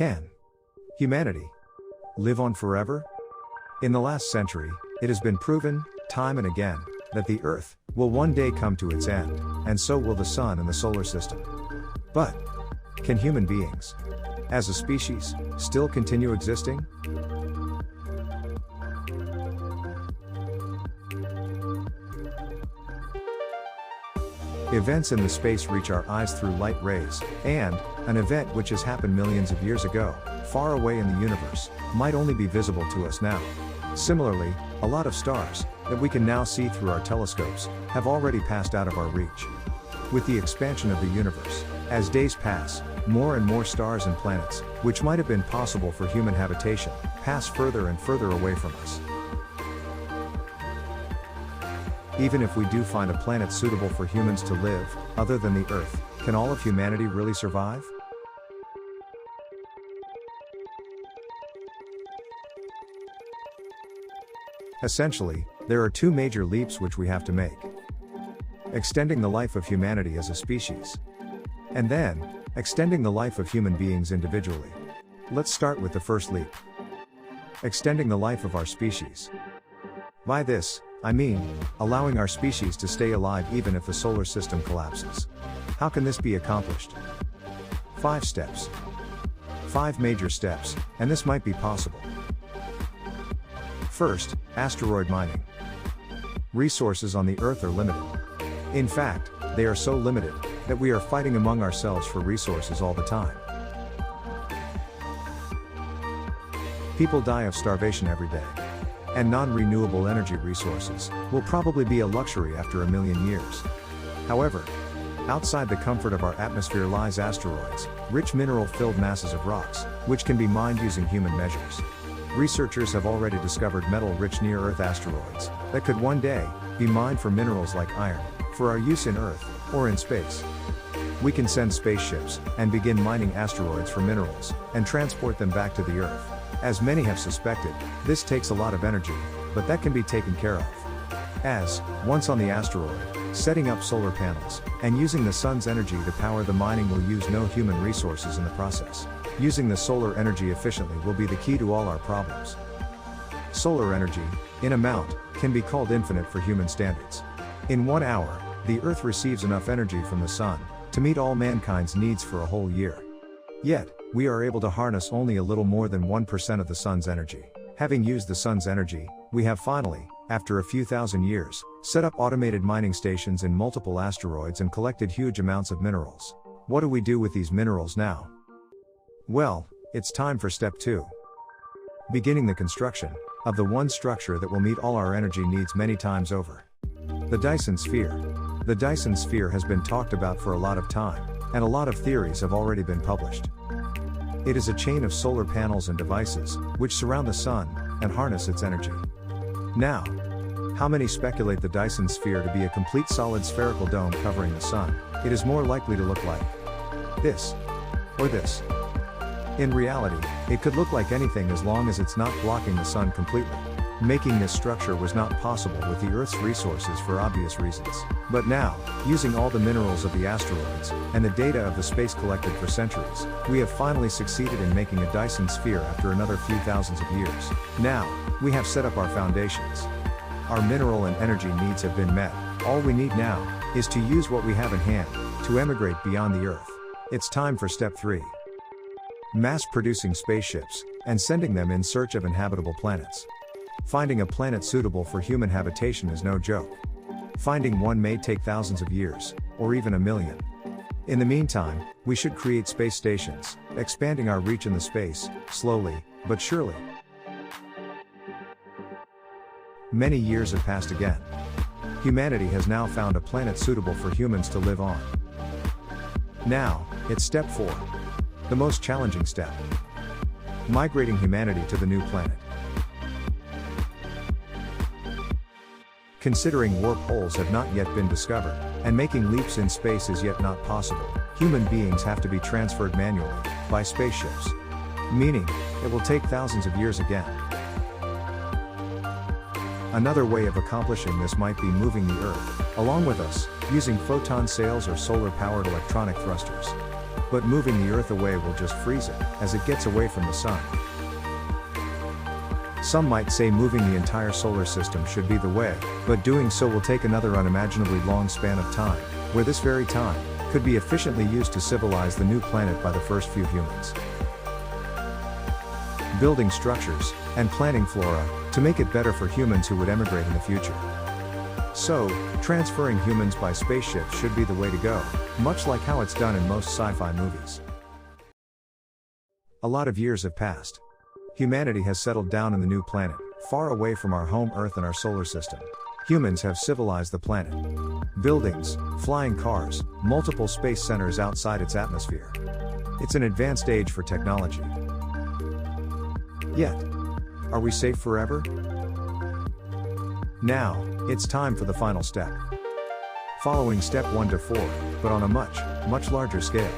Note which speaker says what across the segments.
Speaker 1: Can humanity live on forever? In the last century, it has been proven, time and again, that the Earth will one day come to its end, and so will the Sun and the solar system. But can human beings, as a species, still continue existing? Events in the space reach our eyes through light rays, and an event which has happened millions of years ago, far away in the universe, might only be visible to us now. Similarly, a lot of stars that we can now see through our telescopes have already passed out of our reach. With the expansion of the universe, as days pass, more and more stars and planets, which might have been possible for human habitation, pass further and further away from us. Even if we do find a planet suitable for humans to live, other than the Earth, can all of humanity really survive? Essentially, there are two major leaps which we have to make. Extending the life of humanity as a species. And then, extending the life of human beings individually. Let's start with the first leap. Extending the life of our species. By this, I mean, allowing our species to stay alive even if the solar system collapses. How can this be accomplished? 5 steps. 5 major steps, and this might be possible. First, asteroid mining. Resources on the Earth are limited. In fact, they are so limited that we are fighting among ourselves for resources all the time. People die of starvation every day. And non-renewable energy resources will probably be a luxury after a million years. However, outside the comfort of our atmosphere lies asteroids, rich mineral-filled masses of rocks, which can be mined using human measures. Researchers have already discovered metal-rich near-Earth asteroids that could one day be mined for minerals like iron, for our use in Earth or in space. We can send spaceships and begin mining asteroids for minerals and transport them back to the Earth. As many have suspected, this takes a lot of energy, but that can be taken care of. As, once on the asteroid, setting up solar panels, and using the sun's energy to power the mining will use no human resources in the process. Using the solar energy efficiently will be the key to all our problems. Solar energy, in amount, can be called infinite for human standards. In 1 hour, the Earth receives enough energy from the sun to meet all mankind's needs for a whole year. Yet, we are able to harness only a little more than 1% of the sun's energy. Having used the sun's energy, we have finally, after a few thousand years, set up automated mining stations in multiple asteroids and collected huge amounts of minerals. What do we do with these minerals now? Well, it's time for step 2. Beginning the construction of the one structure that will meet all our energy needs many times over. The Dyson sphere. The Dyson sphere has been talked about for a lot of time, and a lot of theories have already been published. It is a chain of solar panels and devices, which surround the sun, and harness its energy. Now, how many speculate the Dyson sphere to be a complete solid spherical dome covering the sun? It is more likely to look like this, or this. In reality, it could look like anything as long as it's not blocking the sun completely. Making this structure was not possible with the Earth's resources for obvious reasons. But now, using all the minerals of the asteroids, and the data of the space collected for centuries, we have finally succeeded in making a Dyson sphere after another few thousands of years. Now, we have set up our foundations. Our mineral and energy needs have been met. All we need now is to use what we have in hand to emigrate beyond the Earth. It's time for step 3. Mass-producing spaceships, and sending them in search of inhabitable planets. Finding a planet suitable for human habitation is no joke. Finding one may take thousands of years, or even a million. In the meantime, we should create space stations, expanding our reach in the space, slowly, but surely. Many years have passed again. Humanity has now found a planet suitable for humans to live on. Now, it's step 4. The most challenging step. Migrating humanity to the new planet. Considering warp holes have not yet been discovered, and making leaps in space is yet not possible, human beings have to be transferred manually, by spaceships. Meaning, it will take thousands of years again. Another way of accomplishing this might be moving the Earth, along with us, using photon sails or solar-powered electronic thrusters. but moving the Earth away will just freeze it, as it gets away from the Sun. Some might say moving the entire solar system should be the way, but doing so will take another unimaginably long span of time, where this very time could be efficiently used to civilize the new planet by the first few humans. Building structures and planting flora to make it better for humans who would emigrate in the future. So, transferring humans by spaceship should be the way to go, much like how it's done in most sci-fi movies. A lot of years have passed. Humanity has settled down in the new planet, far away from our home Earth and our solar system. Humans have civilized the planet. Buildings, flying cars, multiple space centers outside its atmosphere. It's an advanced age for technology. Yet, are we safe forever? Now, it's time for the final step. Following step 1 to 4, but on a much larger scale.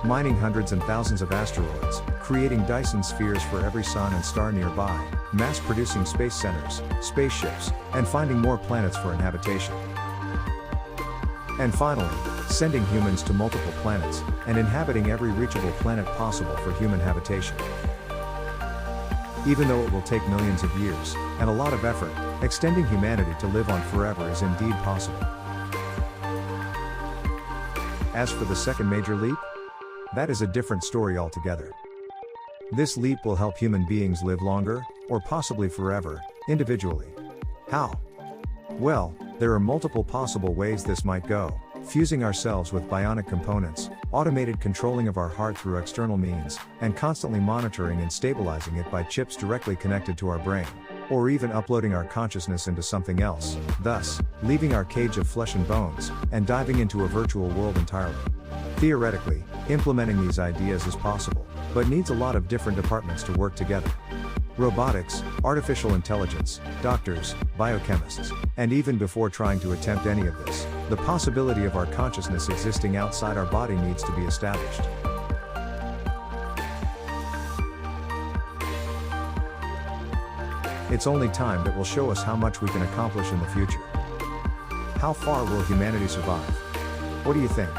Speaker 1: Mining hundreds and thousands of asteroids, creating Dyson spheres for every sun and star nearby, mass-producing space centers, spaceships, and finding more planets for inhabitation. And finally, sending humans to multiple planets, and inhabiting every reachable planet possible for human habitation. Even though it will take millions of years, and a lot of effort, extending humanity to live on forever is indeed possible. As for the second major leap, that is a different story altogether. This leap will help human beings live longer, or possibly forever, individually. How? Well, there are multiple possible ways this might go: fusing ourselves with bionic components, automated controlling of our heart through external means, and constantly monitoring and stabilizing it by chips directly connected to our brain, or even uploading our consciousness into something else, thus, leaving our cage of flesh and bones, and diving into a virtual world entirely. Theoretically, implementing these ideas is possible, but needs a lot of different departments to work together. Robotics, artificial intelligence, doctors, biochemists, and even before trying to attempt any of this, the possibility of our consciousness existing outside our body needs to be established. It's only time that will show us how much we can accomplish in the future. How far will humanity survive? What do you think?